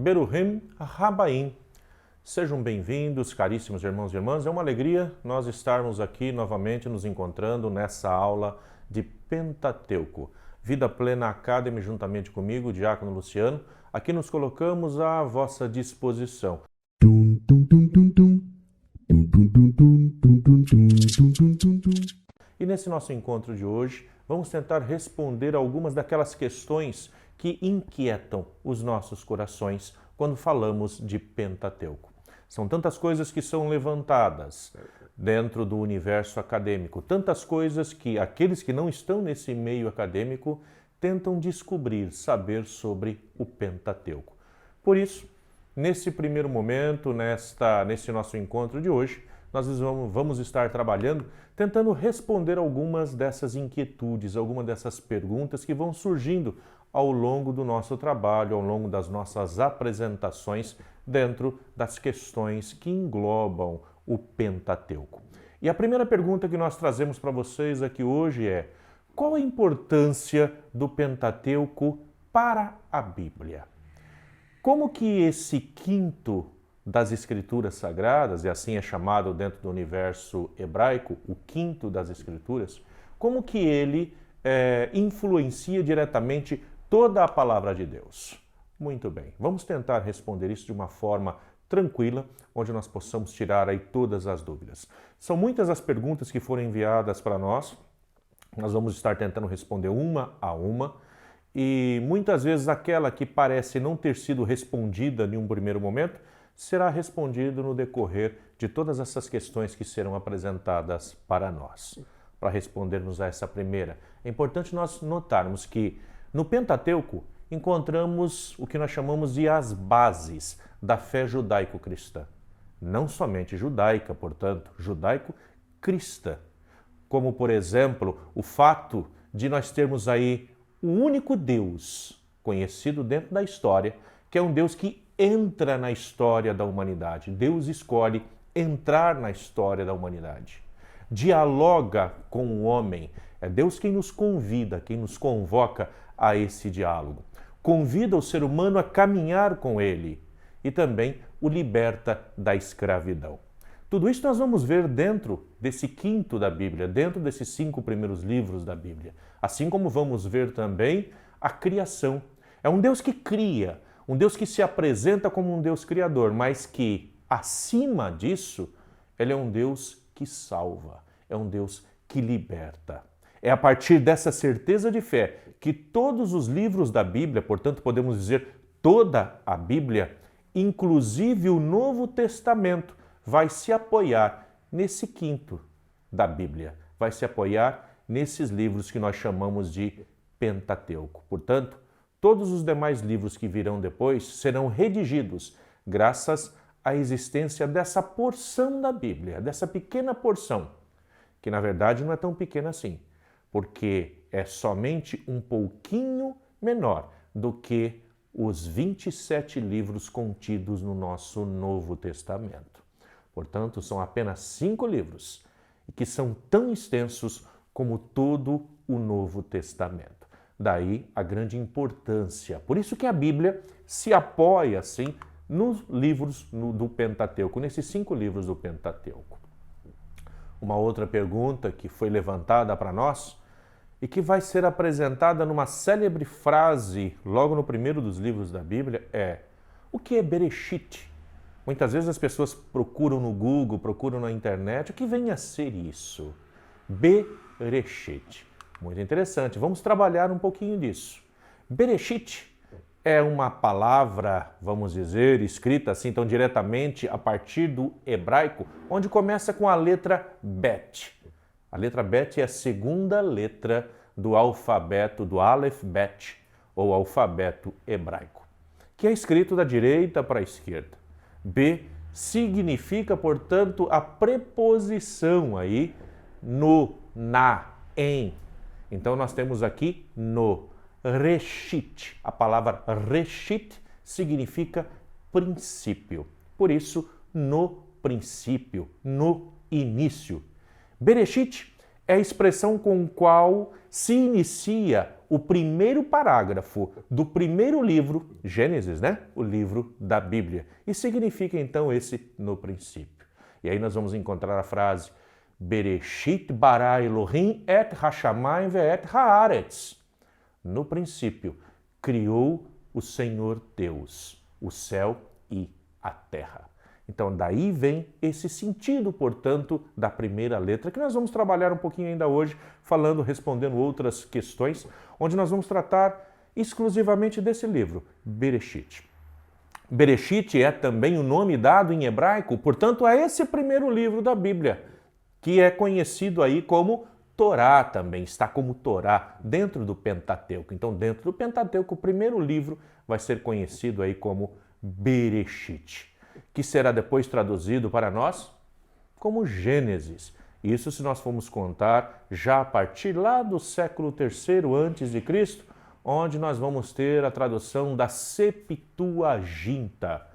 Beruhim Rabaim. Sejam bem-vindos, caríssimos irmãos e irmãs. É uma alegria nós estarmos aqui novamente nos encontrando nessa aula de Pentateuco. Vida Plena Academy, juntamente comigo, o Diácono Luciano, aqui nos colocamos à vossa disposição. E nesse nosso encontro de hoje, vamos tentar responder algumas daquelas questões que inquietam os nossos corações quando falamos de Pentateuco. São tantas coisas que são levantadas dentro do universo acadêmico, tantas coisas que aqueles que não estão nesse meio acadêmico tentam descobrir, saber sobre o Pentateuco. Por isso, nesse primeiro momento, nesse nosso encontro de hoje, nós vamos estar trabalhando, tentando responder algumas dessas inquietudes, algumas dessas perguntas que vão surgindo ao longo do nosso trabalho, ao longo das nossas apresentações dentro das questões que englobam o Pentateuco. E a primeira pergunta que nós trazemos para vocês aqui hoje é: qual a importância do Pentateuco para a Bíblia? Como que esse quinto das Escrituras Sagradas, e assim é chamado dentro do universo hebraico, o quinto das Escrituras, como que ele influencia diretamente toda a palavra de Deus? Muito bem, vamos tentar responder isso de uma forma tranquila, onde nós possamos tirar aí todas as dúvidas. São muitas as perguntas que foram enviadas para nós vamos estar tentando responder uma a uma, e muitas vezes aquela que parece não ter sido respondida em um primeiro momento, será respondida no decorrer de todas essas questões que serão apresentadas para nós. Para respondermos a essa primeira, é importante nós notarmos que no Pentateuco encontramos o que nós chamamos de as bases da fé judaico-cristã. Não somente judaica, portanto, judaico-cristã. Como, por exemplo, o fato de nós termos aí o único Deus conhecido dentro da história, que é um Deus que entra na história da humanidade. Deus escolhe entrar na história da humanidade. Dialoga com o homem. É Deus quem nos convida, quem nos convoca a esse diálogo. Convida o ser humano a caminhar com ele e também o liberta da escravidão. Tudo isso nós vamos ver dentro desse quinto da Bíblia, dentro desses 5 primeiros livros da Bíblia. Assim como vamos ver também a criação. É um Deus que cria, um Deus que se apresenta como um Deus criador, mas que, acima disso, ele é um Deus que salva, é um Deus que liberta. É a partir dessa certeza de fé que todos os livros da Bíblia, portanto podemos dizer toda a Bíblia, inclusive o Novo Testamento, vai se apoiar nesse quinto da Bíblia, vai se apoiar nesses livros que nós chamamos de Pentateuco. Portanto, todos os demais livros que virão depois serão redigidos graças à existência dessa porção da Bíblia, dessa pequena porção, que na verdade não é tão pequena assim, porque é somente um pouquinho menor do que os 27 livros contidos no nosso Novo Testamento. Portanto, são apenas 5 livros, que são tão extensos como todo o Novo Testamento. Daí a grande importância. Por isso que a Bíblia se apoia, assim, nos livros do Pentateuco, nesses 5 livros do Pentateuco. Uma outra pergunta que foi levantada para nós e que vai ser apresentada numa célebre frase logo no primeiro dos livros da Bíblia é: o que é Bereshit? Muitas vezes as pessoas procuram no Google, procuram na internet, o que vem a ser isso? Bereshit. Muito interessante, vamos trabalhar um pouquinho disso. Bereshit é uma palavra, vamos dizer, escrita assim tão diretamente a partir do hebraico, onde começa com a letra Bet. A letra Bet é a segunda letra do alfabeto, do Aleph Bet, ou alfabeto hebraico, que é escrito da direita para a esquerda. B significa, portanto, a preposição aí no, na, em. Então nós temos aqui no, Reshit. A palavra Reshit significa princípio. Por isso, no princípio, no início. Bereshit é a expressão com qual se inicia o primeiro parágrafo do primeiro livro, Gênesis, né? O livro da Bíblia. E significa então esse no princípio. E aí nós vamos encontrar a frase Bereshit bara Elohim et hashamayim ve'et haaretz. No princípio, criou o Senhor Deus, o céu e a terra. Então, daí vem esse sentido, portanto, da primeira letra, que nós vamos trabalhar um pouquinho ainda hoje, respondendo outras questões, onde nós vamos tratar exclusivamente desse livro, Bereshit. Bereshit é também o nome dado em hebraico, portanto, a esse primeiro livro da Bíblia, que é conhecido aí como Torá também, está como Torá, dentro do Pentateuco. Então, dentro do Pentateuco, o primeiro livro vai ser conhecido aí como Bereshit, que será depois traduzido para nós como Gênesis. Isso se nós formos contar já a partir lá do século III a.C., onde nós vamos ter a tradução da Septuaginta,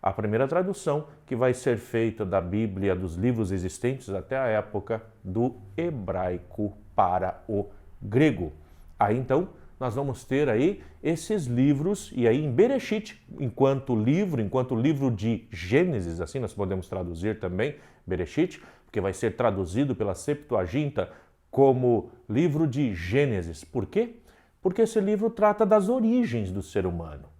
a primeira tradução que vai ser feita da Bíblia, dos livros existentes até a época do hebraico para o grego. Aí então nós vamos ter aí esses livros, e aí em Bereshit, enquanto livro de Gênesis, assim nós podemos traduzir também Bereshit, porque vai ser traduzido pela Septuaginta como livro de Gênesis. Por quê? Porque esse livro trata das origens do ser humano.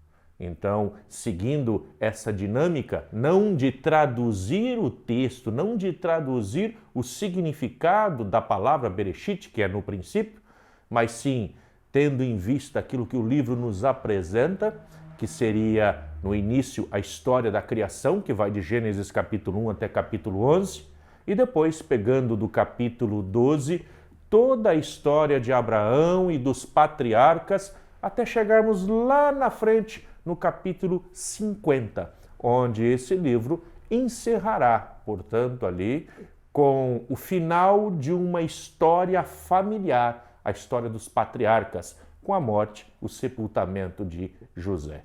Então, seguindo essa dinâmica, não de traduzir o texto, não de traduzir o significado da palavra Bereshit, que é no princípio, mas sim tendo em vista aquilo que o livro nos apresenta, que seria no início a história da criação, que vai de Gênesis capítulo 1 até capítulo 11, e depois pegando do capítulo 12 toda a história de Abraão e dos patriarcas, até chegarmos lá na frente, no capítulo 50, onde esse livro encerrará, portanto, ali com o final de uma história familiar, a história dos patriarcas, com a morte, o sepultamento de José.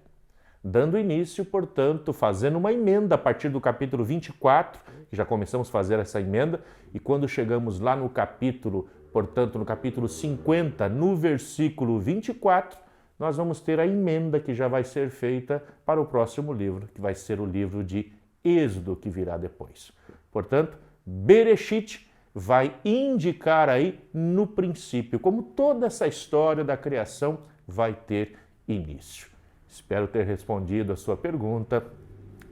Dando início, portanto, fazendo uma emenda a partir do capítulo 24, que já começamos a fazer essa emenda, e quando chegamos lá no capítulo, portanto, no capítulo 50, no versículo 24, nós vamos ter a emenda que já vai ser feita para o próximo livro, que vai ser o livro de Êxodo, que virá depois. Portanto, Bereshit vai indicar aí no princípio, como toda essa história da criação vai ter início. Espero ter respondido a sua pergunta,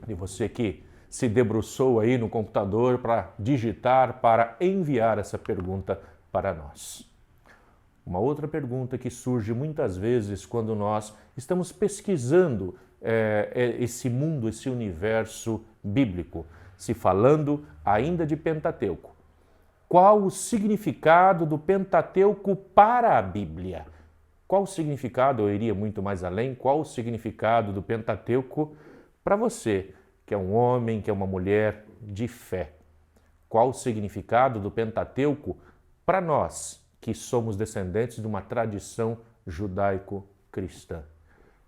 e você que se debruçou aí no computador para digitar, para enviar essa pergunta para nós. Uma outra pergunta que surge muitas vezes quando nós estamos pesquisando esse mundo, esse universo bíblico, se falando ainda de Pentateuco. Qual o significado do Pentateuco para a Bíblia? Qual o significado, eu iria muito mais além, qual o significado do Pentateuco para você, que é um homem, que é uma mulher de fé? Qual o significado do Pentateuco para nós, que somos descendentes de uma tradição judaico-cristã?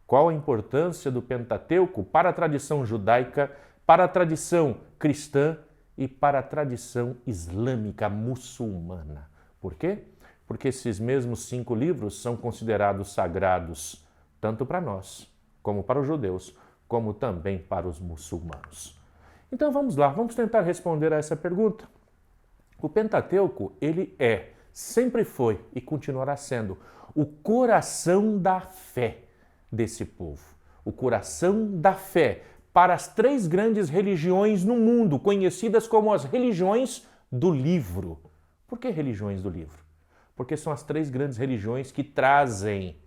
Qual a importância do Pentateuco para a tradição judaica, para a tradição cristã e para a tradição islâmica muçulmana? Por quê? Porque esses mesmos 5 livros são considerados sagrados tanto para nós, como para os judeus, como também para os muçulmanos. Então vamos lá, vamos tentar responder a essa pergunta. O Pentateuco, ele sempre foi e continuará sendo o coração da fé desse povo. O coração da fé para as 3 grandes religiões no mundo, conhecidas como as religiões do livro. Por que religiões do livro? Porque são as 3 grandes religiões que trazem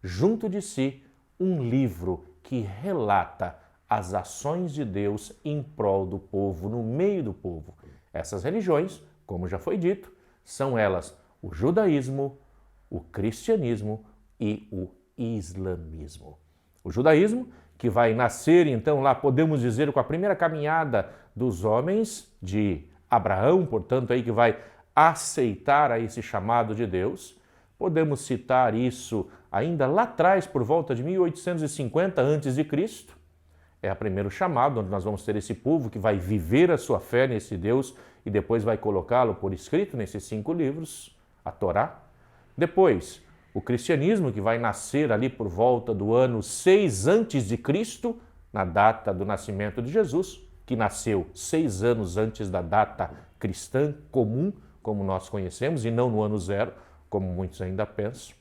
junto de si um livro que relata as ações de Deus em prol do povo, no meio do povo. Essas religiões, como já foi dito, são elas o judaísmo, o cristianismo e o islamismo. O judaísmo, que vai nascer, então, lá podemos dizer, com a primeira caminhada dos homens de Abraão, portanto, aí que vai aceitar a esse chamado de Deus. Podemos citar isso ainda lá atrás, por volta de 1850 a.C. É o primeiro chamado, onde nós vamos ter esse povo que vai viver a sua fé nesse Deus e depois vai colocá-lo por escrito nesses 5 livros, a Torá. Depois, O cristianismo, que vai nascer ali por volta do ano 6 a.C., na data do nascimento de Jesus, que nasceu 6 anos antes da data cristã comum, como nós conhecemos, e não no ano 0, como muitos ainda pensam.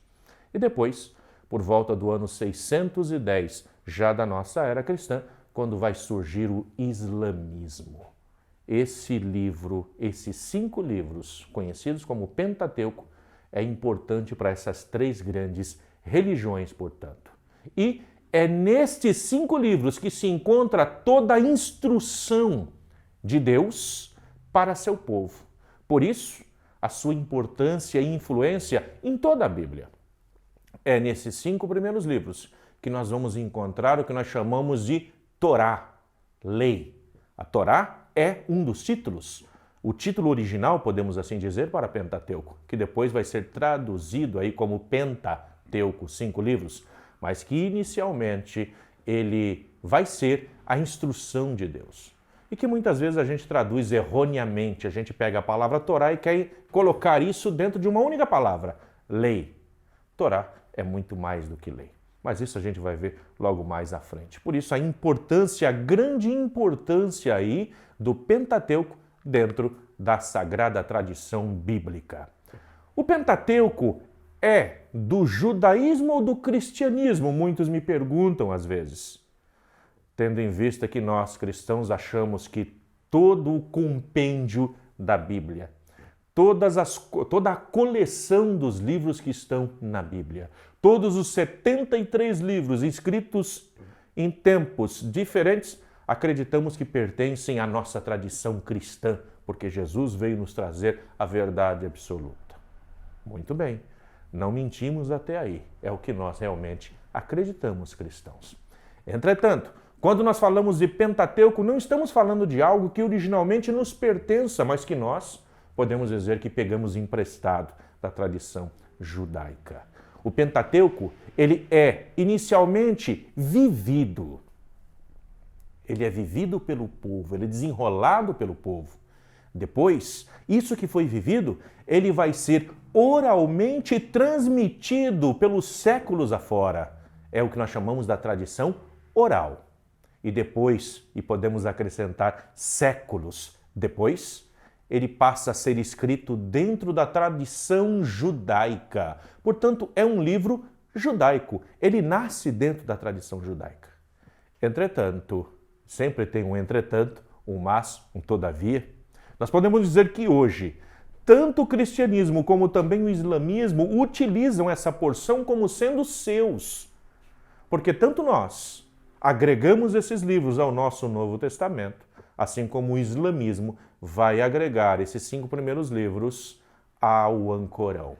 E depois, por volta do ano 610, já da nossa era cristã, quando vai surgir o islamismo. Esse livro, esses 5 livros, conhecidos como Pentateuco, é importante para essas 3 grandes religiões, portanto. E é nestes 5 livros que se encontra toda a instrução de Deus para seu povo. Por isso, a sua importância e influência em toda a Bíblia. É nesses 5 primeiros livros que nós vamos encontrar o que nós chamamos de Torá, lei. A Torá é um dos títulos. O título original, podemos assim dizer, para Pentateuco, que depois vai ser traduzido aí como Pentateuco, 5 livros, mas que inicialmente ele vai ser a instrução de Deus. E que muitas vezes a gente traduz erroneamente, a gente pega a palavra Torá e quer colocar isso dentro de uma única palavra, lei. Torá é muito mais do que lei. Mas isso a gente vai ver logo mais à frente. Por isso a importância, a grande importância aí do Pentateuco dentro da sagrada tradição bíblica. O Pentateuco é do judaísmo ou do cristianismo? Muitos me perguntam às vezes. Tendo em vista que nós cristãos achamos que todo o compêndio da Bíblia, toda a coleção dos livros que estão na Bíblia, todos os 73 livros escritos em tempos diferentes, acreditamos que pertencem à nossa tradição cristã, porque Jesus veio nos trazer a verdade absoluta. Muito bem, não mentimos até aí, é o que nós realmente acreditamos cristãos. Entretanto, quando nós falamos de Pentateuco, não estamos falando de algo que originalmente nos pertença, mas que nós podemos dizer que pegamos emprestado da tradição judaica. O Pentateuco, ele é inicialmente vivido. Ele é vivido pelo povo, ele é desenrolado pelo povo. Depois, isso que foi vivido, ele vai ser oralmente transmitido pelos séculos afora. É o que nós chamamos da tradição oral. E depois, e podemos acrescentar séculos depois, ele passa a ser escrito dentro da tradição judaica. Portanto, é um livro judaico. Ele nasce dentro da tradição judaica. Entretanto, sempre tem um entretanto, um mas, um todavia. Nós podemos dizer que hoje, tanto o cristianismo como também o islamismo utilizam essa porção como sendo seus. Porque tanto nós agregamos esses livros ao nosso Novo Testamento, assim como o islamismo vai agregar esses 5 primeiros livros ao Ancorão.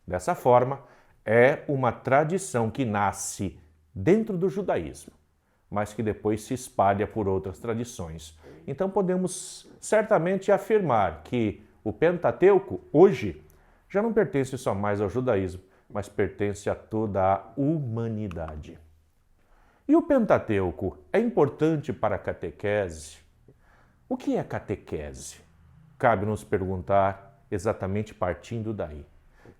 Dessa forma, é uma tradição que nasce dentro do judaísmo, mas que depois se espalha por outras tradições. Então podemos certamente afirmar que o Pentateuco, hoje, já não pertence só mais ao judaísmo, mas pertence a toda a humanidade. E o Pentateuco é importante para a catequese? O que é catequese? Cabe nos perguntar exatamente partindo daí.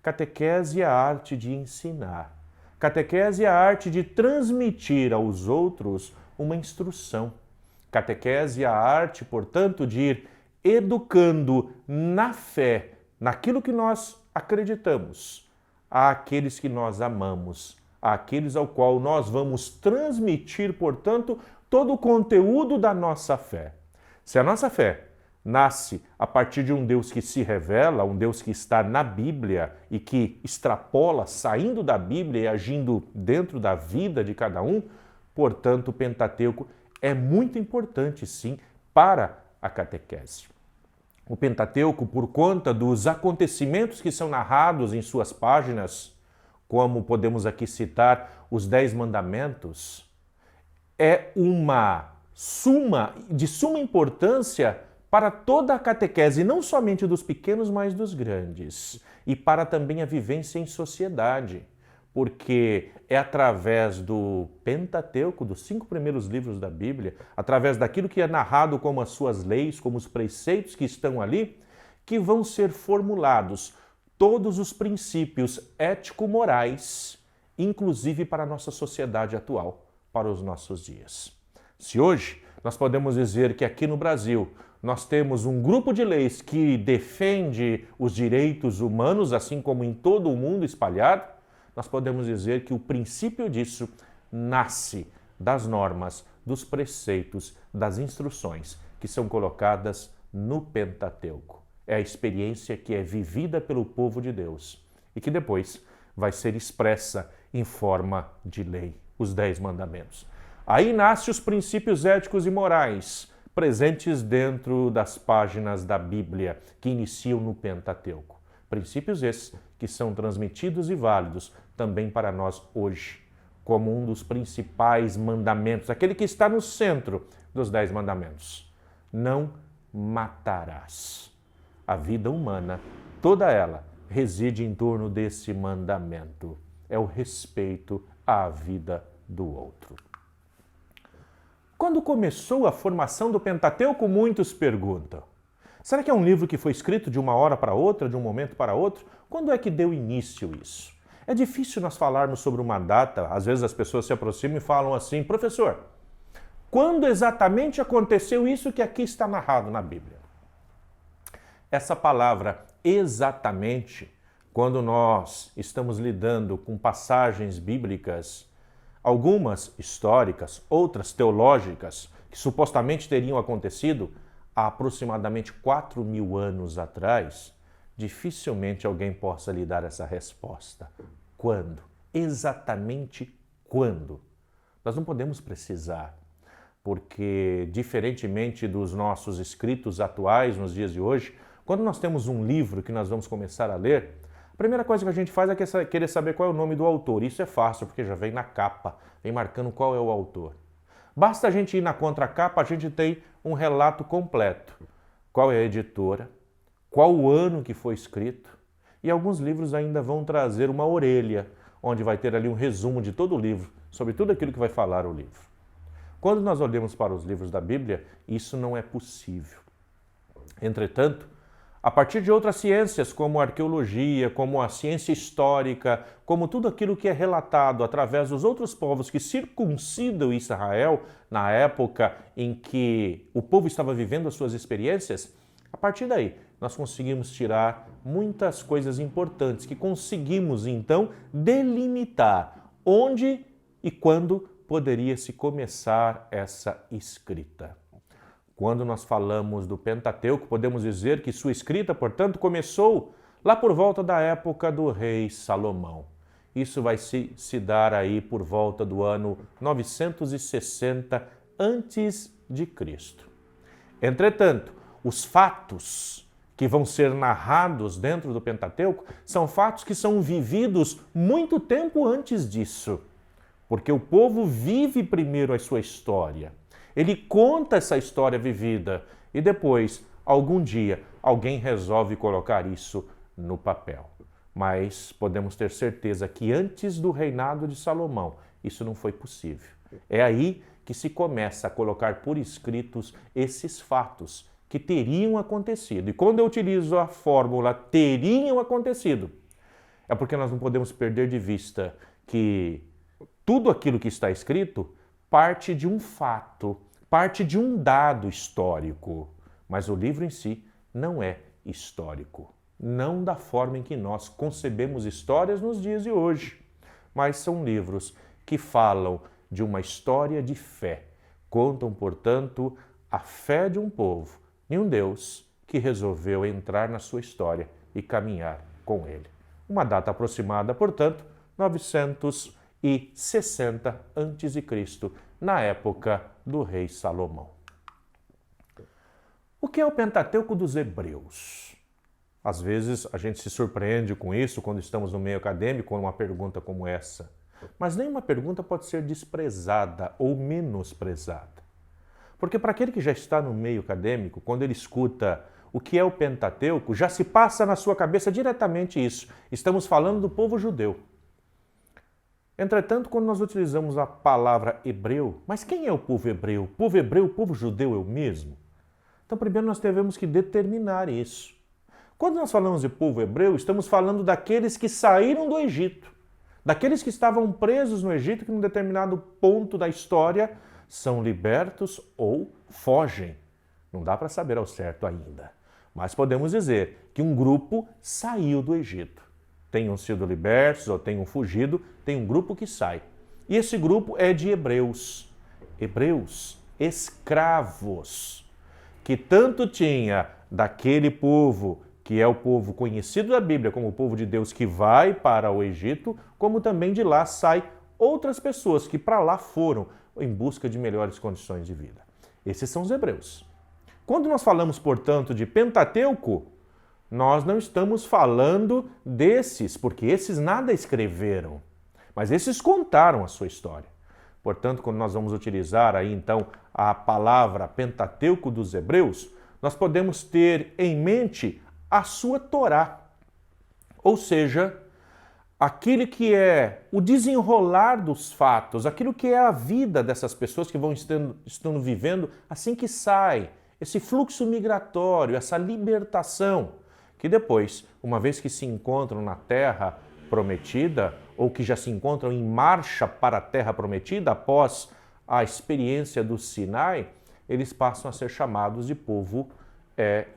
Catequese é a arte de ensinar. Catequese é a arte de transmitir aos outros uma instrução. Catequese é a arte, portanto, de ir educando na fé, naquilo que nós acreditamos, àqueles que nós amamos, àqueles ao qual nós vamos transmitir, portanto, todo o conteúdo da nossa fé. Se a nossa fé nasce a partir de um Deus que se revela, um Deus que está na Bíblia e que extrapola, saindo da Bíblia e agindo dentro da vida de cada um, portanto, o Pentateuco é muito importante, sim, para a catequese. O Pentateuco, por conta dos acontecimentos que são narrados em suas páginas, como podemos aqui citar os 10 mandamentos, é de suma importância para toda a catequese, não somente dos pequenos, mas dos grandes, e para também a vivência em sociedade, porque é através do Pentateuco, dos 5 primeiros livros da Bíblia, através daquilo que é narrado como as suas leis, como os preceitos que estão ali, que vão ser formulados todos os princípios ético-morais, inclusive para a nossa sociedade atual, para os nossos dias. Se hoje nós podemos dizer que aqui no Brasil nós temos um grupo de leis que defende os direitos humanos, assim como em todo o mundo espalhado, nós podemos dizer que o princípio disso nasce das normas, dos preceitos, das instruções que são colocadas no Pentateuco. É a experiência que é vivida pelo povo de Deus e que depois vai ser expressa em forma de lei, os 10 mandamentos. Aí nascem os princípios éticos e morais, presentes dentro das páginas da Bíblia, que iniciam no Pentateuco. Princípios esses que são transmitidos e válidos também para nós hoje, como um dos principais mandamentos, aquele que está no centro dos 10 mandamentos. Não matarás. A vida humana, toda ela, reside em torno desse mandamento. É o respeito à vida do outro. Quando começou a formação do Pentateuco, muitos perguntam: será que é um livro que foi escrito de uma hora para outra, de um momento para outro? Quando é que deu início isso? É difícil nós falarmos sobre uma data. Às vezes as pessoas se aproximam e falam assim: professor, quando exatamente aconteceu isso que aqui está narrado na Bíblia? Essa palavra exatamente, quando nós estamos lidando com passagens bíblicas, algumas históricas, outras teológicas, que supostamente teriam acontecido há aproximadamente 4.000 anos atrás, dificilmente alguém possa lhe dar essa resposta. Quando? Exatamente quando? Nós não podemos precisar, porque, diferentemente dos nossos escritos atuais nos dias de hoje, quando nós temos um livro que nós vamos começar a ler, a primeira coisa que a gente faz é querer saber qual é o nome do autor. Isso é fácil, porque já vem na capa, vem marcando qual é o autor. Basta a gente ir na contracapa, a gente tem um relato completo. Qual é a editora, qual o ano que foi escrito, e alguns livros ainda vão trazer uma orelha, onde vai ter ali um resumo de todo o livro, sobre tudo aquilo que vai falar o livro. Quando nós olhamos para os livros da Bíblia, isso não é possível. Entretanto, a partir de outras ciências, como a arqueologia, como a ciência histórica, como tudo aquilo que é relatado através dos outros povos que circuncidam Israel na época em que o povo estava vivendo as suas experiências, a partir daí nós conseguimos tirar muitas coisas importantes que conseguimos então delimitar onde e quando poderia se começar essa escrita. Quando nós falamos do Pentateuco, podemos dizer que sua escrita, portanto, começou lá por volta da época do rei Salomão. Isso vai se dar aí por volta do ano 960 a.C. Entretanto, os fatos que vão ser narrados dentro do Pentateuco são fatos que são vividos muito tempo antes disso, porque o povo vive primeiro a sua história. Ele conta essa história vivida e depois, algum dia, alguém resolve colocar isso no papel. Mas podemos ter certeza que antes do reinado de Salomão, isso não foi possível. É aí que se começa a colocar por escritos esses fatos que teriam acontecido. E quando eu utilizo a fórmula teriam acontecido, é porque nós não podemos perder de vista que tudo aquilo que está escrito parte de um fato, parte de um dado histórico, mas o livro em si não é histórico. Não da forma em que nós concebemos histórias nos dias de hoje, mas são livros que falam de uma história de fé. Contam, portanto, a fé de um povo e um Deus que resolveu entrar na sua história e caminhar com ele. Uma data aproximada, portanto, 960 a.C., na época do rei Salomão. O que é o Pentateuco dos Hebreus? Às vezes a gente se surpreende com isso quando estamos no meio acadêmico, com uma pergunta como essa. Mas nenhuma pergunta pode ser desprezada ou menosprezada. Porque para aquele que já está no meio acadêmico, quando ele escuta o que é o Pentateuco, já se passa na sua cabeça diretamente isso. Estamos falando do povo judeu. Entretanto, quando nós utilizamos a palavra hebreu, mas quem é o povo hebreu? O povo hebreu, o povo judeu é o mesmo? Então, primeiro nós devemos que determinar isso. Quando nós falamos de povo hebreu, estamos falando daqueles que saíram do Egito, daqueles que estavam presos no Egito, que em um determinado ponto da história são libertos ou fogem. Não dá para saber ao certo ainda, mas podemos dizer que um grupo saiu do Egito. Tenham sido libertos ou tenham fugido, tem um grupo que sai. E esse grupo é de hebreus. Hebreus, escravos, que tanto tinha daquele povo que é o povo conhecido da Bíblia como o povo de Deus que vai para o Egito, como também de lá sai outras pessoas que para lá foram em busca de melhores condições de vida. Esses são os hebreus. Quando nós falamos, portanto, de Pentateuco, nós não estamos falando desses, porque esses nada escreveram, mas esses contaram a sua história. Portanto, quando nós vamos utilizar aí então a palavra Pentateuco dos hebreus, nós podemos ter em mente a sua Torá, ou seja, aquilo que é o desenrolar dos fatos, aquilo que é a vida dessas pessoas que vão estando vivendo assim que sai, esse fluxo migratório, essa libertação, que depois, uma vez que se encontram na terra prometida, ou que já se encontram em marcha para a terra prometida após a experiência do Sinai, eles passam a ser chamados de povo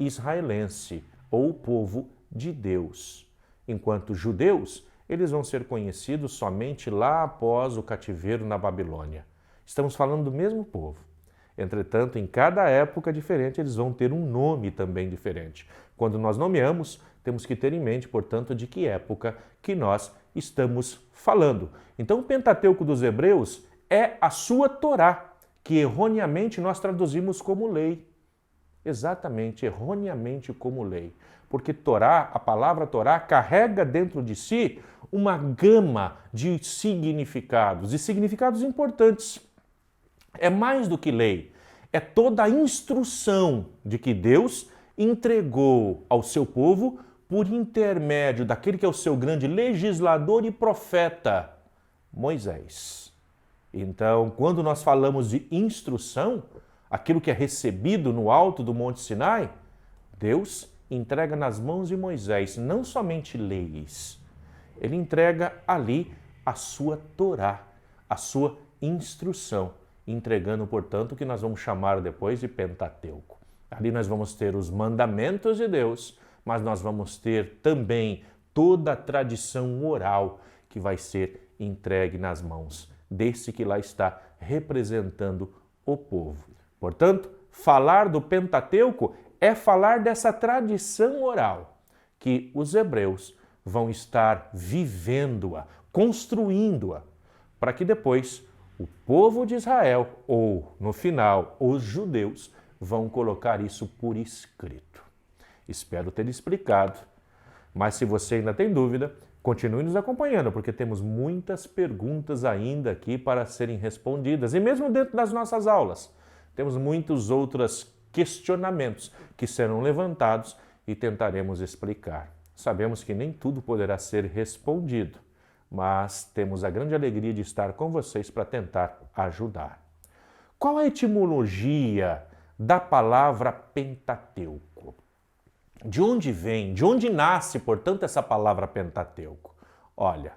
israelense, ou povo de Deus. Enquanto judeus, eles vão ser conhecidos somente lá após o cativeiro na Babilônia. Estamos falando do mesmo povo. Entretanto, em cada época diferente, eles vão ter um nome também diferente. Quando nós nomeamos, temos que ter em mente, portanto, de que época que nós estamos falando. Então, o Pentateuco dos hebreus é a sua Torá, que erroneamente nós traduzimos como lei. Exatamente, erroneamente como lei. Porque Torá, a palavra Torá, carrega dentro de si uma gama de significados, e significados importantes. É mais do que lei, é toda a instrução de que Deus entregou ao seu povo por intermédio daquele que é o seu grande legislador e profeta, Moisés. Então, quando nós falamos de instrução, aquilo que é recebido no alto do Monte Sinai, Deus entrega nas mãos de Moisés não somente leis, ele entrega ali a sua Torá, a sua instrução, entregando, portanto, o que nós vamos chamar depois de Pentateuco. Ali nós vamos ter os mandamentos de Deus, mas nós vamos ter também toda a tradição oral que vai ser entregue nas mãos desse que lá está representando o povo. Portanto, falar do Pentateuco é falar dessa tradição oral que os hebreus vão estar vivendo-a, construindo-a, para que depois o povo de Israel, ou no final, os judeus, vão colocar isso por escrito. Espero ter explicado, mas se você ainda tem dúvida, continue nos acompanhando, porque temos muitas perguntas ainda aqui para serem respondidas, e mesmo dentro das nossas aulas, temos muitos outros questionamentos que serão levantados e tentaremos explicar. Sabemos que nem tudo poderá ser respondido, mas temos a grande alegria de estar com vocês para tentar ajudar. Qual a etimologia da palavra Pentateuco? De onde vem, de onde nasce, portanto, essa palavra Pentateuco? Olha,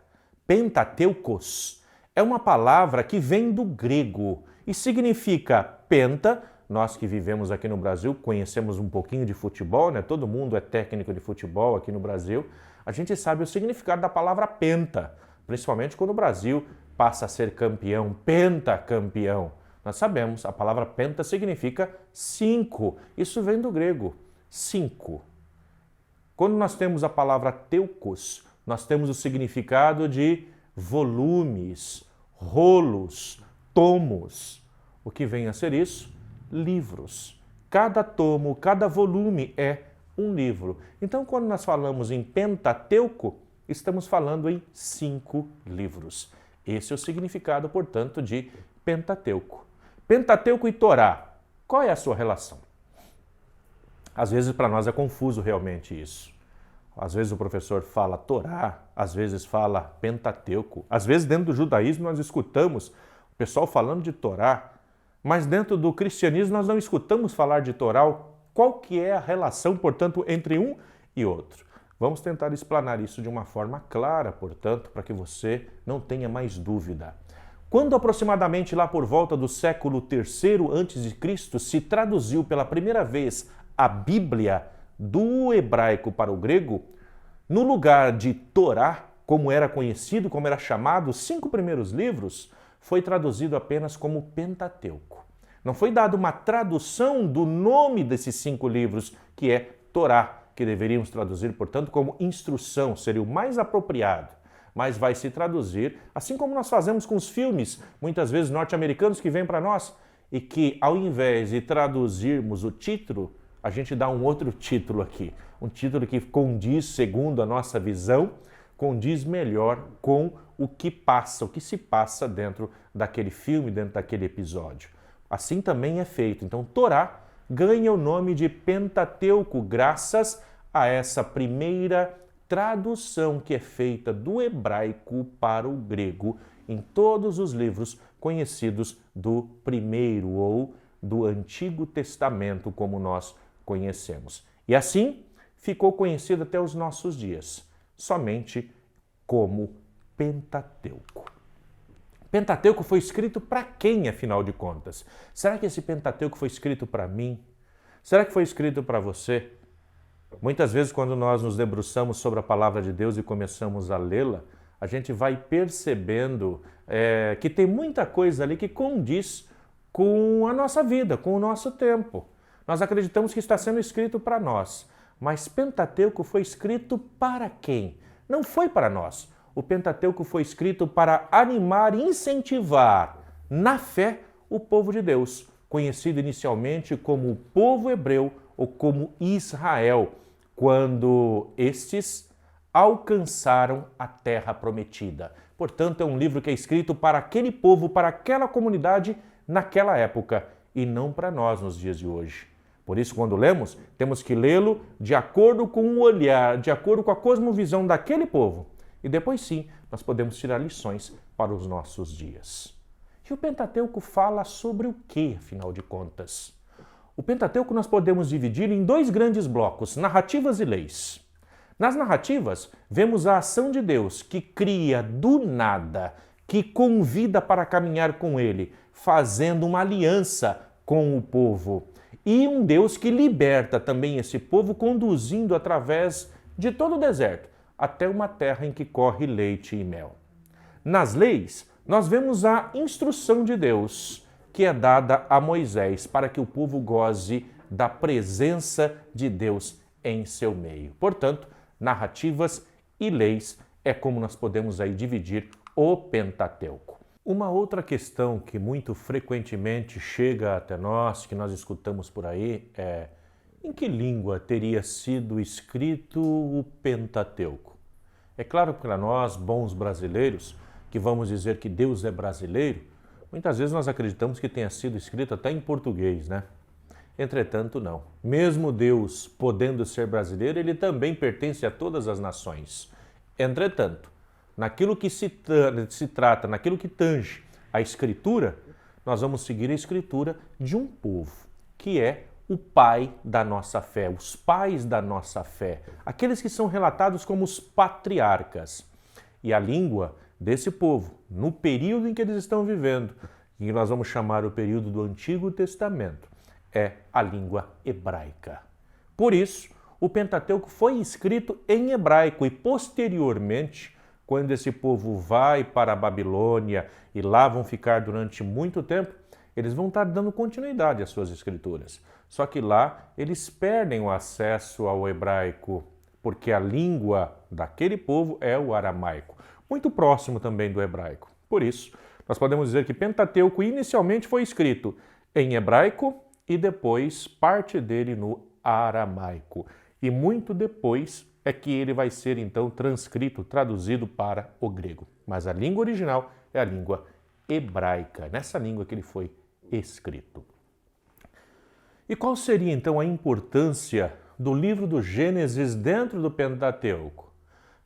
Pentateucos é uma palavra que vem do grego e significa penta. Nós que vivemos aqui no Brasil conhecemos um pouquinho de futebol, né? Todo mundo é técnico de futebol aqui no Brasil. A gente sabe o significado da palavra penta, principalmente quando o Brasil passa a ser campeão, pentacampeão. Nós sabemos, a palavra penta significa 5. Isso vem do grego, 5. Quando nós temos a palavra teucos, nós temos o significado de volumes, rolos, tomos. O que vem a ser isso? Livros. Cada tomo, cada volume é um livro. Então, quando nós falamos em Pentateuco, estamos falando em 5 livros. Esse é o significado, portanto, de Pentateuco. Pentateuco e Torá, qual é a sua relação? Às vezes para nós é confuso realmente isso. Às vezes o professor fala Torá, às vezes fala Pentateuco. Às vezes dentro do judaísmo nós escutamos o pessoal falando de Torá, mas dentro do cristianismo nós não escutamos falar de Torá. Qual que é a relação, portanto, entre um e outro. Vamos tentar explanar isso de uma forma clara, portanto, para que você não tenha mais dúvida. Quando aproximadamente lá por volta do século III a.C. se traduziu pela primeira vez a Bíblia do hebraico para o grego, no lugar de Torá, como era conhecido, como era chamado, os 5 primeiros livros, foi traduzido apenas como Pentateuco. Não foi dada uma tradução do nome desses 5 livros, que é Torá, que deveríamos traduzir, portanto, como instrução, seria o mais apropriado. Mas vai se traduzir, assim como nós fazemos com os filmes, muitas vezes norte-americanos que vêm para nós, e que ao invés de traduzirmos o título, a gente dá um outro título aqui. Um título que condiz, segundo a nossa visão, condiz melhor com o que passa, o que se passa dentro daquele filme, dentro daquele episódio. Assim também é feito. Então, Torá ganha o nome de Pentateuco graças a essa primeira tradução que é feita do hebraico para o grego em todos os livros conhecidos do primeiro ou do Antigo Testamento, como nós conhecemos. E assim ficou conhecido até os nossos dias, somente como Pentateuco. Pentateuco foi escrito para quem, afinal de contas? Será que esse Pentateuco foi escrito para mim? Será que foi escrito para você? Muitas vezes, quando nós nos debruçamos sobre a palavra de Deus e começamos a lê-la, a gente vai percebendo que tem muita coisa ali que condiz com a nossa vida, com o nosso tempo. Nós acreditamos que está sendo escrito para nós, mas Pentateuco foi escrito para quem? Não foi para nós. O Pentateuco foi escrito para animar e incentivar na fé o povo de Deus, conhecido inicialmente como o povo hebreu ou como Israel, quando estes alcançaram a terra prometida. Portanto, é um livro que é escrito para aquele povo, para aquela comunidade naquela época e não para nós nos dias de hoje. Por isso, quando lemos, temos que lê-lo de acordo com o olhar, de acordo com a cosmovisão daquele povo. E depois sim, nós podemos tirar lições para os nossos dias. E o Pentateuco fala sobre o que, afinal de contas? O Pentateuco nós podemos dividir em 2 grandes blocos, narrativas e leis. Nas narrativas, vemos a ação de Deus que cria do nada, que convida para caminhar com Ele, fazendo uma aliança com o povo. E um Deus que liberta também esse povo, conduzindo através de todo o deserto, até uma terra em que corre leite e mel. Nas leis, nós vemos a instrução de Deus, que é dada a Moisés, para que o povo goze da presença de Deus em seu meio. Portanto, narrativas e leis é como nós podemos aí dividir o Pentateuco. Uma outra questão que muito frequentemente chega até nós, que nós escutamos por aí, é: em que língua teria sido escrito o Pentateuco? É claro que para nós, bons brasileiros, que vamos dizer que Deus é brasileiro, muitas vezes nós acreditamos que tenha sido escrito até em português, né? Entretanto, não. Mesmo Deus podendo ser brasileiro, ele também pertence a todas as nações. Entretanto, naquilo que se trata, naquilo que tange a Escritura, nós vamos seguir a Escritura de um povo, que é o pai da nossa fé, os pais da nossa fé, aqueles que são relatados como os patriarcas. E a língua desse povo, no período em que eles estão vivendo, que nós vamos chamar o período do Antigo Testamento, é a língua hebraica. Por isso, o Pentateuco foi escrito em hebraico e posteriormente, quando esse povo vai para a Babilônia e lá vão ficar durante muito tempo, eles vão estar dando continuidade às suas escrituras. Só que lá eles perdem o acesso ao hebraico, porque a língua daquele povo é o aramaico, muito próximo também do hebraico. Por isso, nós podemos dizer que Pentateuco inicialmente foi escrito em hebraico e depois parte dele no aramaico. E muito depois é que ele vai ser então transcrito, traduzido para o grego. Mas a língua original é a língua hebraica, nessa língua que ele foi escrito. E qual seria então a importância do livro do Gênesis dentro do Pentateuco?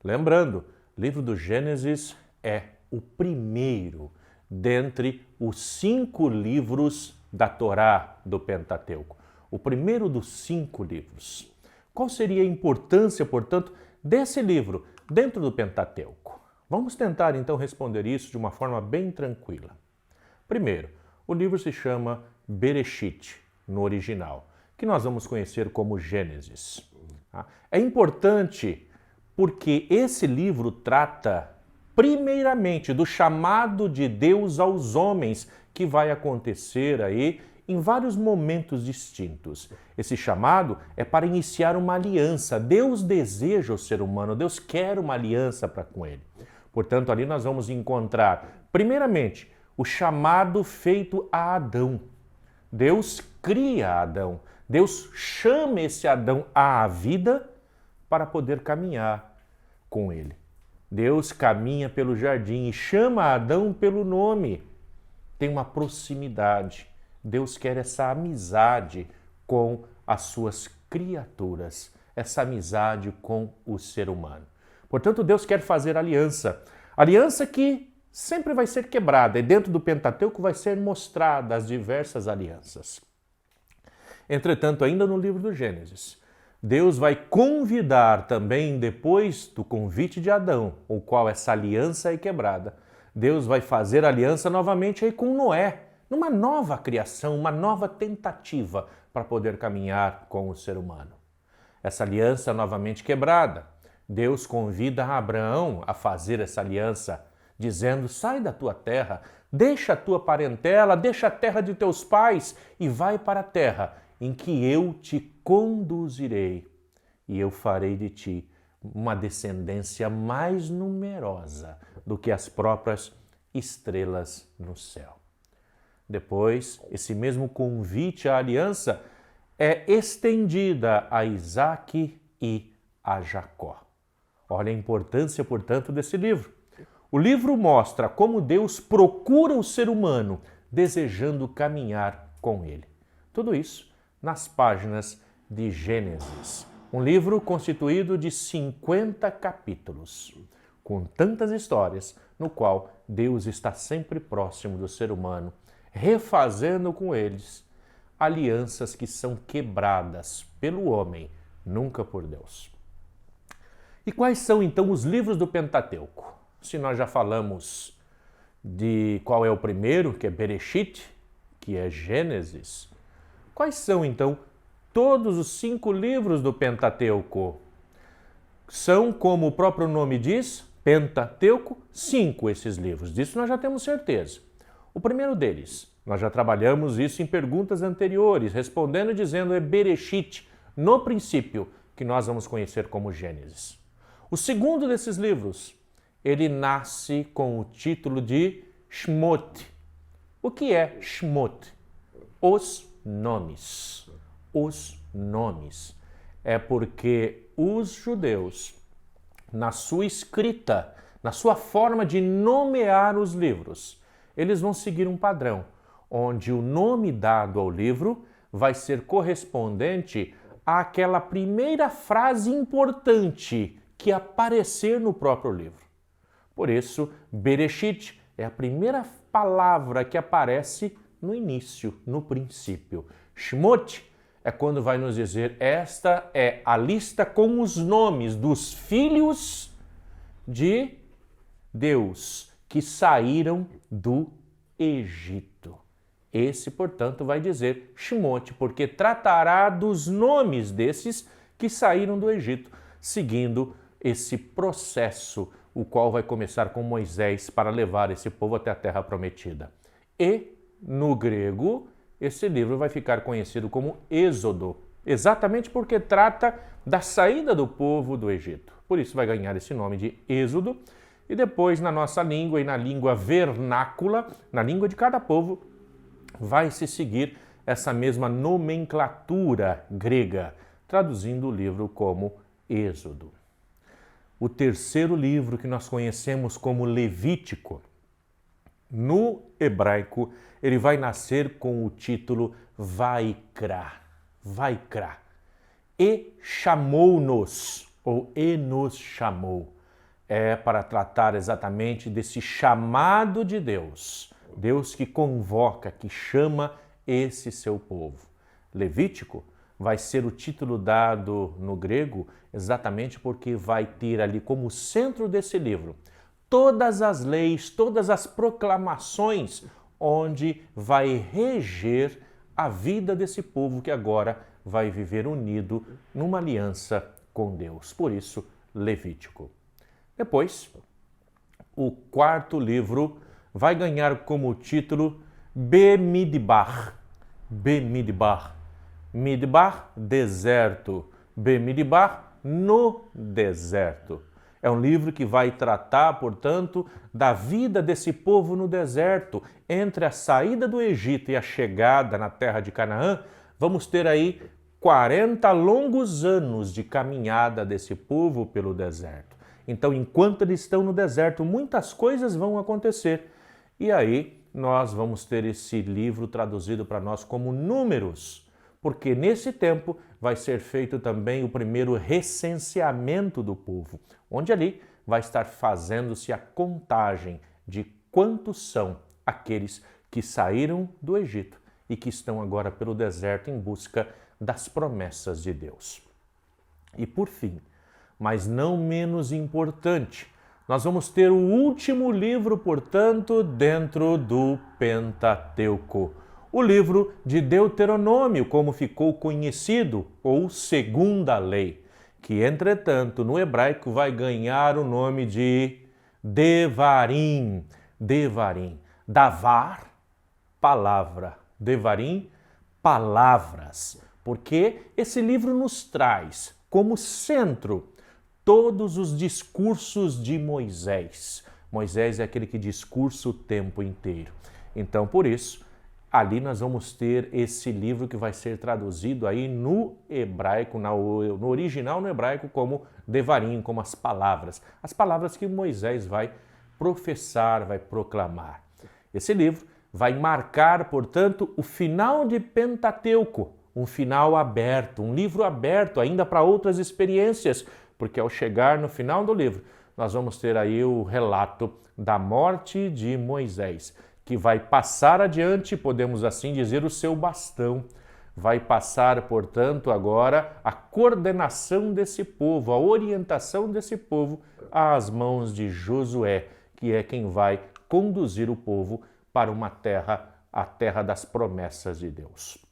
Lembrando, o livro do Gênesis é o primeiro dentre os 5 livros da Torá do Pentateuco. O primeiro dos 5 livros. Qual seria a importância, portanto, desse livro dentro do Pentateuco? Vamos tentar então responder isso de uma forma bem tranquila. Primeiro, o livro se chama Bereshit, no original, que nós vamos conhecer como Gênesis. É importante porque esse livro trata primeiramente do chamado de Deus aos homens, que vai acontecer aí em vários momentos distintos. Esse chamado é para iniciar uma aliança. Deus deseja o ser humano, Deus quer uma aliança para com ele. Portanto, ali nós vamos encontrar, primeiramente, o chamado feito a Adão. Deus cria Adão. Deus chama esse Adão à vida para poder caminhar com ele. Deus caminha pelo jardim e chama Adão pelo nome. Tem uma proximidade. Deus quer essa amizade com as suas criaturas, essa amizade com o ser humano. Portanto, Deus quer fazer aliança. Aliança que sempre vai ser quebrada, e dentro do Pentateuco vai ser mostrada as diversas alianças. Entretanto, ainda no livro do Gênesis, Deus vai convidar também, depois do convite de Adão, o qual essa aliança é quebrada, Deus vai fazer aliança novamente aí com Noé, numa nova criação, uma nova tentativa para poder caminhar com o ser humano. Essa aliança novamente quebrada, Deus convida Abraão a fazer essa aliança, dizendo: sai da tua terra, deixa a tua parentela, deixa a terra de teus pais e vai para a terra em que eu te conduzirei, e eu farei de ti uma descendência mais numerosa do que as próprias estrelas no céu. Depois, esse mesmo convite à aliança é estendida a Isaque e a Jacó. Olha a importância, portanto, desse livro. O livro mostra como Deus procura o ser humano, desejando caminhar com ele. Tudo isso nas páginas de Gênesis. Um livro constituído de 50 capítulos, com tantas histórias, no qual Deus está sempre próximo do ser humano, refazendo com eles alianças que são quebradas pelo homem, nunca por Deus. E quais são então os livros do Pentateuco? Se nós já falamos de qual é o primeiro, que é Bereshit, que é Gênesis, quais são então todos os 5 livros do Pentateuco? São, como o próprio nome diz, Pentateuco, 5 esses livros. Disso nós já temos certeza. O primeiro deles, nós já trabalhamos isso em perguntas anteriores, respondendo e dizendo é Bereshit, no princípio, que nós vamos conhecer como Gênesis. O segundo desses livros, ele nasce com o título de Shmot. O que é Shmot? Os nomes. Os nomes. É porque os judeus, na sua escrita, na sua forma de nomear os livros, eles vão seguir um padrão, onde o nome dado ao livro vai ser correspondente àquela primeira frase importante que aparecer no próprio livro. Por isso, Bereshit é a primeira palavra que aparece no início, no princípio. Shmot é quando vai nos dizer, esta é a lista com os nomes dos filhos de Deus que saíram do Egito. Esse, portanto, vai dizer Shmot, porque tratará dos nomes desses que saíram do Egito, seguindo esse processo, o qual vai começar com Moisés para levar esse povo até a terra prometida. E, no grego, esse livro vai ficar conhecido como Êxodo, exatamente porque trata da saída do povo do Egito. Por isso vai ganhar esse nome de Êxodo. E depois, na nossa língua e na língua vernácula, na língua de cada povo, vai se seguir essa mesma nomenclatura grega, traduzindo o livro como Êxodo. O terceiro livro que nós conhecemos como Levítico, no hebraico, ele vai nascer com o título Vaikra. Vaikra. E chamou-nos, ou e nos chamou. É para tratar exatamente desse chamado de Deus. Deus que convoca, que chama esse seu povo. Levítico vai ser o título dado no grego, exatamente porque vai ter ali como centro desse livro todas as leis, todas as proclamações, onde vai reger a vida desse povo que agora vai viver unido numa aliança com Deus. Por isso, Levítico. Depois, o quarto livro vai ganhar como título Bemidbar. Bemidbar. Midbar, deserto. Bemidbar, no deserto. É um livro que vai tratar, portanto, da vida desse povo no deserto. Entre a saída do Egito e a chegada na terra de Canaã, vamos ter aí 40 longos anos de caminhada desse povo pelo deserto. Então, enquanto eles estão no deserto, muitas coisas vão acontecer. E aí, nós vamos ter esse livro traduzido para nós como Números, porque nesse tempo vai ser feito também o primeiro recenseamento do povo, onde ali vai estar fazendo-se a contagem de quantos são aqueles que saíram do Egito e que estão agora pelo deserto em busca das promessas de Deus. E por fim, mas não menos importante, nós vamos ter o último livro, portanto, dentro do Pentateuco. O livro de Deuteronômio, como ficou conhecido, ou Segunda Lei, que, entretanto, no hebraico vai ganhar o nome de Devarim. Devarim. Davar, palavra. Devarim, palavras. Porque esse livro nos traz como centro todos os discursos de Moisés. Moisés é aquele que discursa o tempo inteiro. Então, por isso, ali nós vamos ter esse livro que vai ser traduzido aí no hebraico, no original no hebraico, como Devarim, como as palavras que Moisés vai professar, vai proclamar. Esse livro vai marcar, portanto, o final de Pentateuco, um final aberto, um livro aberto ainda para outras experiências, porque ao chegar no final do livro, nós vamos ter aí o relato da morte de Moisés, que vai passar adiante, podemos assim dizer, o seu bastão. Vai passar, portanto, agora a coordenação desse povo, a orientação desse povo às mãos de Josué, que é quem vai conduzir o povo para uma terra, a terra das promessas de Deus.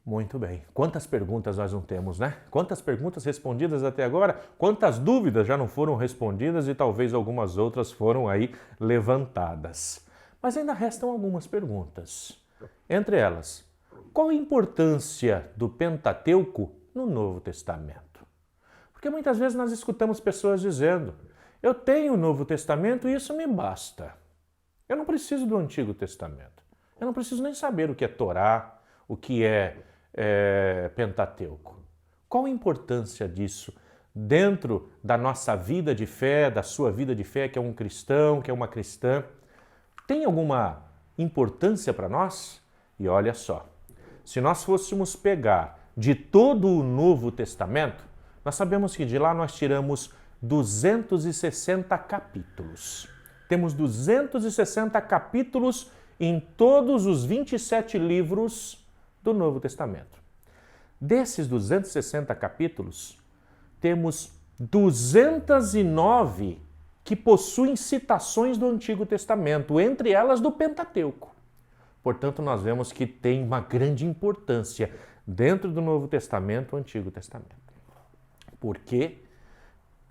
Muito bem. Quantas perguntas nós não temos, né? Quantas perguntas respondidas até agora? Quantas dúvidas já não foram respondidas e talvez algumas outras foram aí levantadas. Mas ainda restam algumas perguntas. Entre elas, qual a importância do Pentateuco no Novo Testamento? Porque muitas vezes nós escutamos pessoas dizendo: eu tenho o Novo Testamento e isso me basta. Eu não preciso do Antigo Testamento. Eu não preciso nem saber o que é Torá, o que é Pentateuco. Qual a importância disso dentro da nossa vida de fé, da sua vida de fé, que é um cristão, que é uma cristã? Tem alguma importância para nós? E olha só, se nós fôssemos pegar de todo o Novo Testamento, nós sabemos que de lá nós tiramos 260 capítulos. Temos 260 capítulos em todos os 27 livros do Novo Testamento. Desses 260 capítulos, temos 209 que possuem citações do Antigo Testamento, entre elas do Pentateuco. Portanto, nós vemos que tem uma grande importância dentro do Novo Testamento, o Antigo Testamento. Porque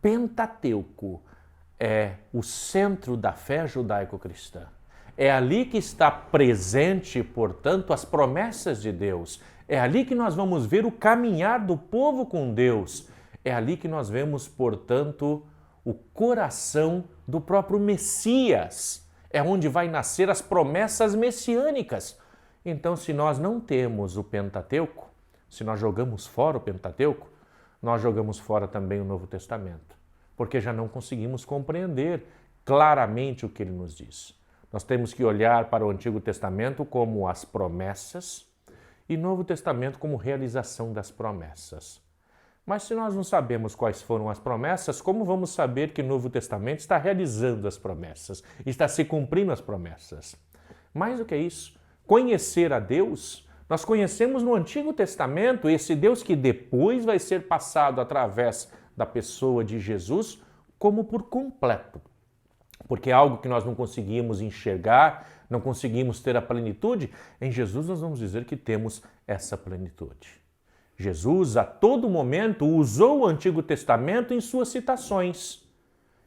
Pentateuco é o centro da fé judaico-cristã. É ali que está presente, portanto, as promessas de Deus. É ali que nós vamos ver o caminhar do povo com Deus. É ali que nós vemos, portanto, o coração do próprio Messias. É onde vai nascer as promessas messiânicas. Então, se nós não temos o Pentateuco, se nós jogamos fora o Pentateuco, nós jogamos fora também o Novo Testamento, porque já não conseguimos compreender claramente o que ele nos diz. Nós temos que olhar para o Antigo Testamento como as promessas e Novo Testamento como realização das promessas. Mas se nós não sabemos quais foram as promessas, como vamos saber que o Novo Testamento está realizando as promessas, está se cumprindo as promessas? Mais do que isso, conhecer a Deus Nós conhecemos no Antigo Testamento esse Deus que depois vai ser passado através da pessoa de Jesus como por completo. Porque é algo que nós não conseguimos enxergar, não conseguimos ter a plenitude, em Jesus nós vamos dizer que temos essa plenitude. Jesus, a todo momento, usou o Antigo Testamento em suas citações.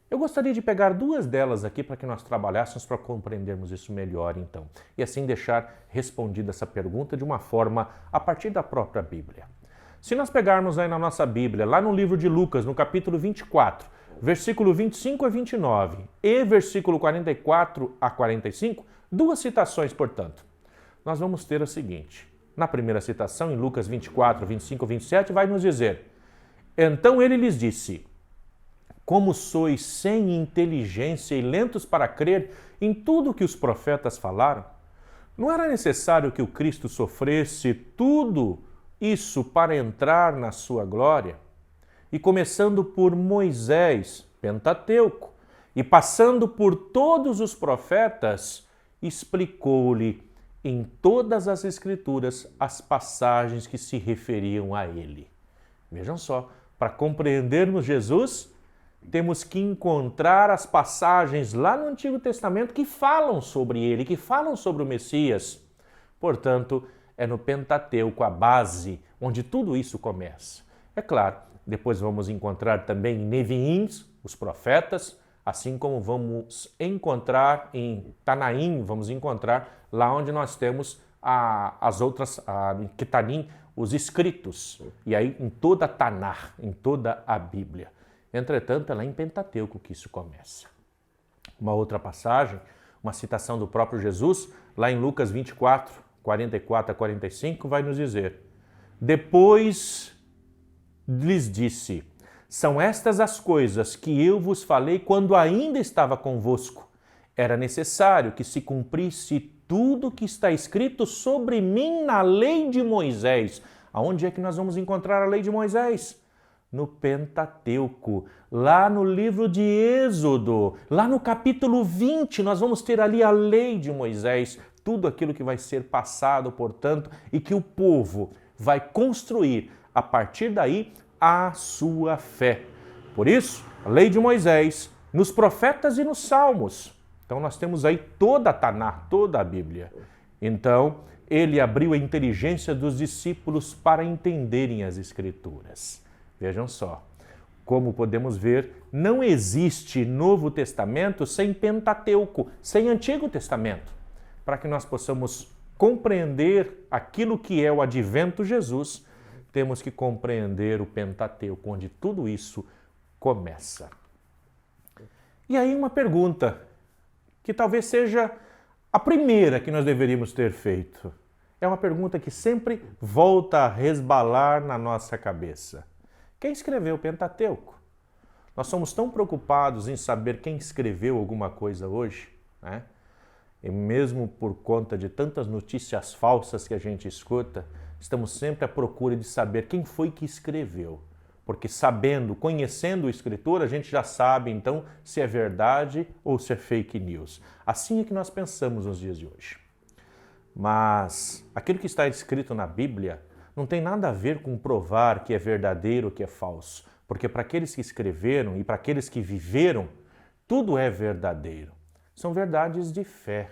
Eu gostaria de pegar duas delas aqui para que nós trabalhássemos para compreendermos isso melhor, então, e assim deixar respondida essa pergunta de uma forma a partir da própria Bíblia. Se nós pegarmos aí na nossa Bíblia, lá no livro de Lucas, no capítulo 24, versículo 25 a 29 e versículo 44 a 45, duas citações, portanto. Nós vamos ter a seguinte. Na primeira citação, em Lucas 24, 25 a 27, vai nos dizer: Então ele lhes disse: Como sois sem inteligência e lentos para crer em tudo o que os profetas falaram? Não era necessário que o Cristo sofresse tudo isso para entrar na sua glória? E começando por Moisés, Pentateuco, e passando por todos os profetas, explicou-lhe em todas as Escrituras as passagens que se referiam a ele. Vejam só, para compreendermos Jesus, temos que encontrar as passagens lá no Antigo Testamento que falam sobre ele, que falam sobre o Messias. Portanto, é no Pentateuco a base onde tudo isso começa. É claro, depois vamos encontrar também em Neviins, os profetas, assim como vamos encontrar em Tanaim, vamos encontrar lá onde nós temos as outras, em Ketanim, os escritos, e aí em toda a Tanar, em toda a Bíblia. Entretanto, é lá em Pentateuco que isso começa. Uma outra passagem, uma citação do próprio Jesus, lá em Lucas 24, 44 a 45, vai nos dizer: Depois lhes disse: São estas as coisas que eu vos falei quando ainda estava convosco. Era necessário que se cumprisse tudo o que está escrito sobre mim na lei de Moisés. Aonde é que nós vamos encontrar a lei de Moisés? No Pentateuco, lá no livro de Êxodo, lá no capítulo 20, nós vamos ter ali a lei de Moisés, tudo aquilo que vai ser passado, portanto, e que o povo vai construir a partir daí a sua fé. Por isso, a lei de Moisés, nos profetas e nos salmos. Então nós temos aí toda a Tanar, toda a Bíblia. Então, ele abriu a inteligência dos discípulos para entenderem as Escrituras. Vejam só, como podemos ver, não existe Novo Testamento sem Pentateuco, sem Antigo Testamento. Para que nós possamos compreender aquilo que é o advento Jesus, temos que compreender o Pentateuco, onde tudo isso começa. E aí uma pergunta, que talvez seja a primeira que nós deveríamos ter feito. É uma pergunta que sempre volta a resbalar na nossa cabeça. Quem escreveu o Pentateuco? Nós somos tão preocupados em saber quem escreveu alguma coisa hoje, né? E mesmo por conta de tantas notícias falsas que a gente escuta, estamos sempre à procura de saber quem foi que escreveu. Porque sabendo, conhecendo o escritor, a gente já sabe então se é verdade ou se é fake news. Assim é que nós pensamos nos dias de hoje. Mas aquilo que está escrito na Bíblia não tem nada a ver com provar que é verdadeiro ou que é falso. Porque para aqueles que escreveram e para aqueles que viveram, tudo é verdadeiro. São verdades de fé.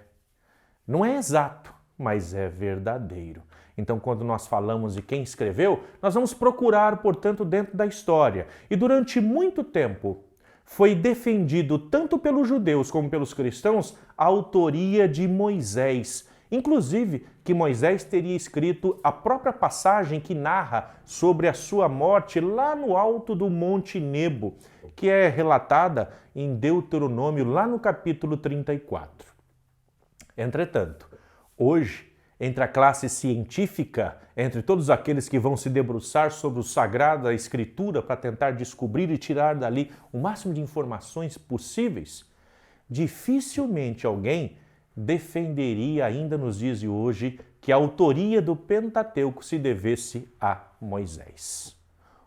Não é exato, mas é verdadeiro. Então, quando nós falamos de quem escreveu, nós vamos procurar, portanto, dentro da história. E durante muito tempo foi defendido, tanto pelos judeus como pelos cristãos, a autoria de Moisés. Inclusive, que Moisés teria escrito a própria passagem que narra sobre a sua morte lá no alto do Monte Nebo, que é relatada em Deuteronômio, lá no capítulo 34. Entretanto, hoje, entre a classe científica, entre todos aqueles que vão se debruçar sobre o Sagrada Escritura para tentar descobrir e tirar dali o máximo de informações possíveis, dificilmente alguém defenderia ainda nos dias de hoje que a autoria do Pentateuco se devesse a Moisés.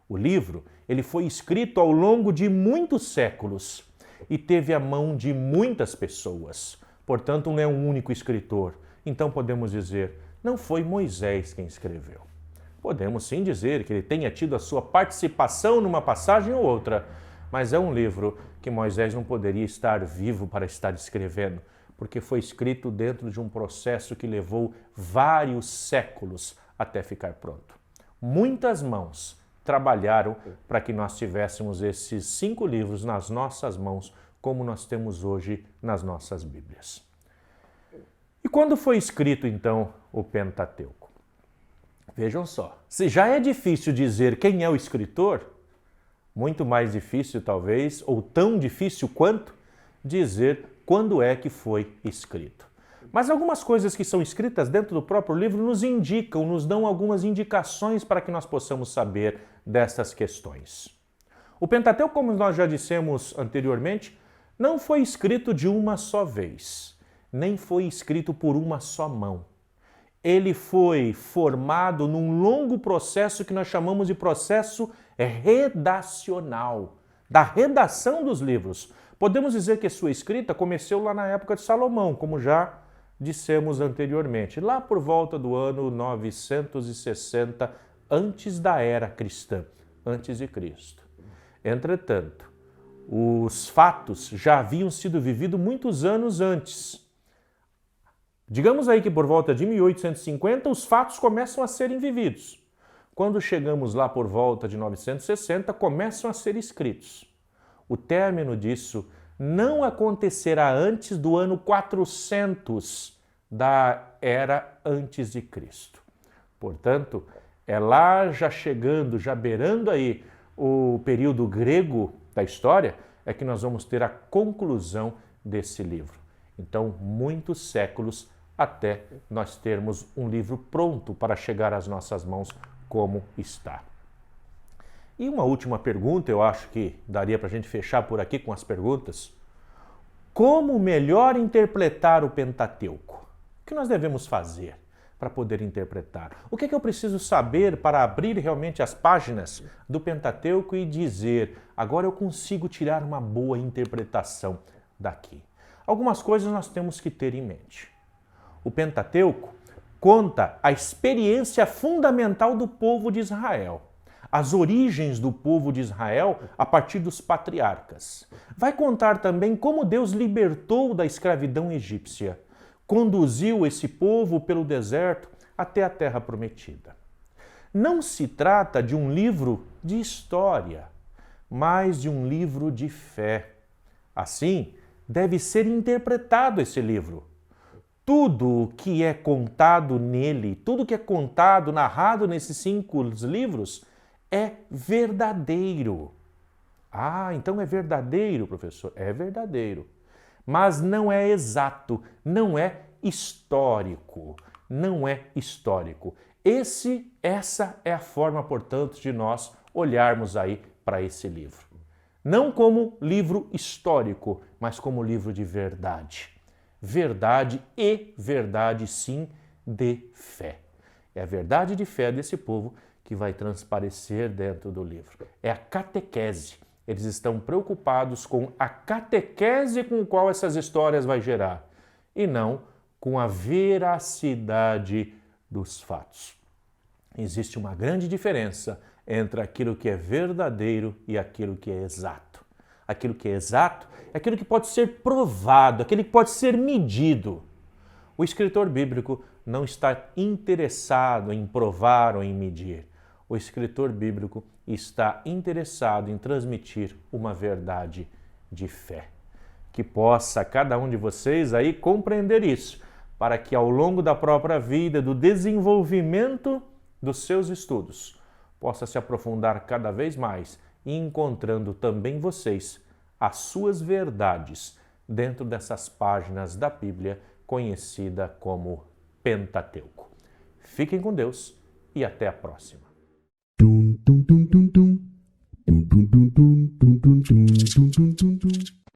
O livro ele foi escrito ao longo de muitos séculos e teve a mão de muitas pessoas. Portanto, não é um único escritor. Então podemos dizer, não foi Moisés quem escreveu. Podemos sim dizer que ele tenha tido a sua participação numa passagem ou outra, mas é um livro que Moisés não poderia estar vivo para estar escrevendo, porque foi escrito dentro de um processo que levou vários séculos até ficar pronto. Muitas mãos trabalharam para que nós tivéssemos esses 5 livros nas nossas mãos, como nós temos hoje nas nossas Bíblias. E quando foi escrito, então, o Pentateuco? Vejam só, se já é difícil dizer quem é o escritor, muito mais difícil talvez, ou tão difícil quanto, dizer quando é que foi escrito. Mas algumas coisas que são escritas dentro do próprio livro nos indicam, nos dão algumas indicações para que nós possamos saber dessas questões. O Pentateuco, como nós já dissemos anteriormente, não foi escrito de uma só vez, nem foi escrito por uma só mão. Ele foi formado num longo processo que nós chamamos de processo redacional, da redação dos livros. Podemos dizer que sua escrita começou lá na época de Salomão, como já dissemos anteriormente, lá por volta do ano 960 antes da era cristã, antes de Cristo. Entretanto, os fatos já haviam sido vividos muitos anos antes. Digamos aí que por volta de 1850 os fatos começam a serem vividos. Quando chegamos lá por volta de 960, começam a ser escritos. O término disso não acontecerá antes do ano 400 da era antes de Cristo. Portanto, é lá já chegando, já beirando aí o período grego da história, é que nós vamos ter a conclusão desse livro. Então, muitos séculos até nós termos um livro pronto para chegar às nossas mãos como está. E uma última pergunta, eu acho que daria para a gente fechar por aqui com as perguntas. Como melhor interpretar o Pentateuco? O que nós devemos fazer para poder interpretar? O que é que eu preciso saber para abrir realmente as páginas do Pentateuco e dizer, agora eu consigo tirar uma boa interpretação daqui? Algumas coisas nós temos que ter em mente. O Pentateuco conta a experiência fundamental do povo de Israel, as origens do povo de Israel a partir dos patriarcas. Vai contar também como Deus libertou da escravidão egípcia, conduziu esse povo pelo deserto até a terra prometida. Não se trata de um livro de história, mas de um livro de fé. Assim, deve ser interpretado esse livro. Tudo que é contado nele, tudo que é contado, narrado nesses 5 livros, é verdadeiro. Ah, então é verdadeiro, professor? É verdadeiro. Mas não é exato, não é histórico. Não é histórico. Essa é a forma, portanto, de nós olharmos aí para esse livro. Não como livro histórico, mas como livro de verdade. Verdade e verdade, sim, de fé. É a verdade de fé desse povo que vai transparecer dentro do livro. É a catequese. Eles estão preocupados com a catequese com a qual essas histórias vai gerar, e não com a veracidade dos fatos. Existe uma grande diferença entre aquilo que é verdadeiro e aquilo que é exato. Aquilo que é exato é aquilo que pode ser provado, aquilo que pode ser medido. O escritor bíblico não está interessado em provar ou em medir. O escritor bíblico está interessado em transmitir uma verdade de fé. Que possa cada um de vocês aí compreender isso, para que ao longo da própria vida, do desenvolvimento dos seus estudos, possa se aprofundar cada vez mais e encontrando também vocês as suas verdades dentro dessas páginas da Bíblia conhecida como Pentateuco. Fiquem com Deus e até a próxima. Dum dum dum dum dum dum dum dum dum dum dum dum dum dum.